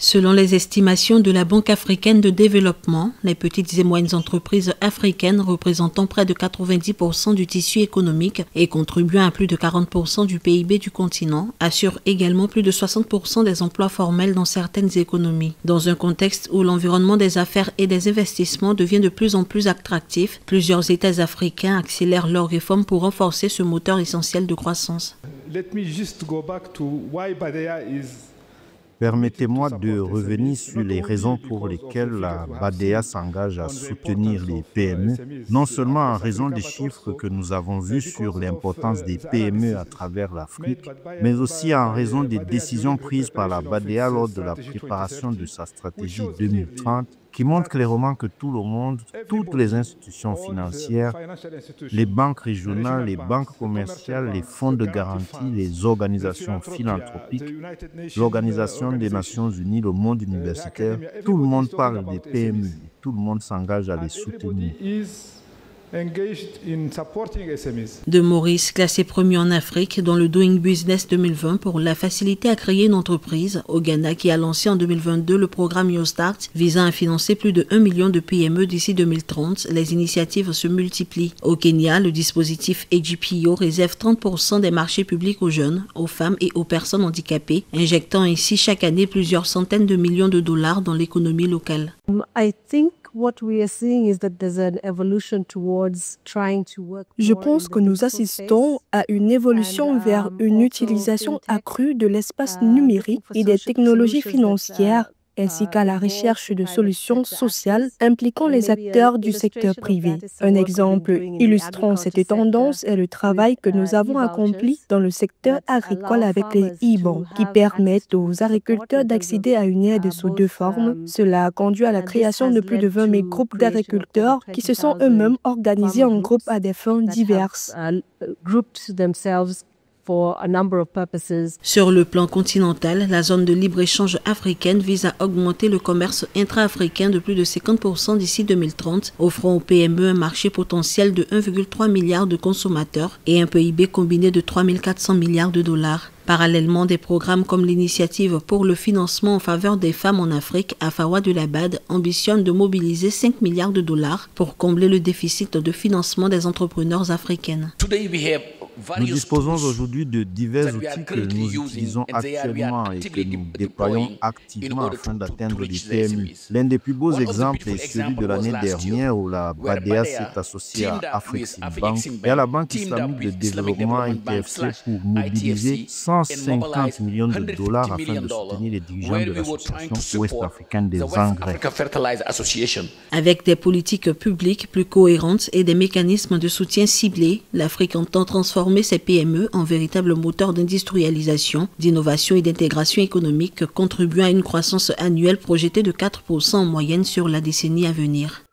Selon les estimations de la Banque africaine de développement, les petites et moyennes entreprises africaines représentant près de 90% du tissu économique et contribuant à plus de 40% du PIB du continent assurent également plus de 60% des emplois formels dans certaines économies. Dans un contexte où l'environnement des affaires et des investissements devient de plus en plus attractif, plusieurs États africains accélèrent leurs réformes pour renforcer ce moteur essentiel de croissance. Permettez-moi de revenir sur les raisons pour lesquelles la BADEA s'engage à soutenir les PME, non seulement en raison des chiffres que nous avons vus sur l'importance des PME à travers l'Afrique, mais aussi en raison des décisions prises par la BADEA lors de la préparation de sa stratégie 2030, qui montre clairement que tout le monde, toutes les institutions financières, les banques régionales, les banques commerciales, les fonds de garantie, les organisations philanthropiques, l'Organisation des Nations Unies, le monde universitaire, tout le monde parle des PME, tout le monde s'engage à les soutenir. De Maurice, classé premier en Afrique dans le Doing Business 2020 pour la facilité à créer une entreprise, au Ghana qui a lancé en 2022 le programme New Start visant à financer plus de 1 million de PME d'ici 2030, les initiatives se multiplient. Au Kenya, le dispositif AGPO réserve 30% des marchés publics aux jeunes, aux femmes et aux personnes handicapées, injectant ainsi chaque année plusieurs centaines de millions de dollars dans l'économie locale. Je pense que nous assistons à une évolution vers une utilisation accrue de l'espace numérique et des technologies financières, ainsi qu'à la recherche de solutions sociales impliquant les acteurs du secteur privé. Un exemple illustrant cette tendance est le travail que nous avons accompli dans le secteur agricole avec les e-banks, qui permettent aux agriculteurs d'accéder à une aide sous deux formes. Cela a conduit à la création de plus de 20 000 groupes d'agriculteurs qui se sont eux-mêmes organisés en groupes à des fins diverses. Sur le plan continental, la zone de libre-échange africaine vise à augmenter le commerce intra-africain de plus de 50% d'ici 2030, offrant aux PME un marché potentiel de 1,3 milliard de consommateurs et un PIB combiné de 3 400 milliards de dollars. Parallèlement, des programmes comme l'initiative pour le financement en faveur des femmes en Afrique, AFAWA de la BAD, ambitionnent de mobiliser 5 milliards de dollars pour combler le déficit de financement des entrepreneurs africaines. Nous disposons aujourd'hui de divers outils que nous utilisons actuellement et que nous déployons activement afin d'atteindre les PME. L'un des plus beaux exemples est celui de l'année dernière où la BADEA s'est associée à Afreximbank et à la Banque islamique de développement ITFC pour mobiliser 150 millions de dollars afin de soutenir les dirigeants de l'Association ouest-africaine des engrais. Avec des politiques publiques plus cohérentes et des mécanismes de soutien ciblés, l'Afrique entend transformer ses PME en véritable moteur d'industrialisation, d'innovation et d'intégration économique, contribuant à une croissance annuelle projetée de 4% en moyenne sur la décennie à venir.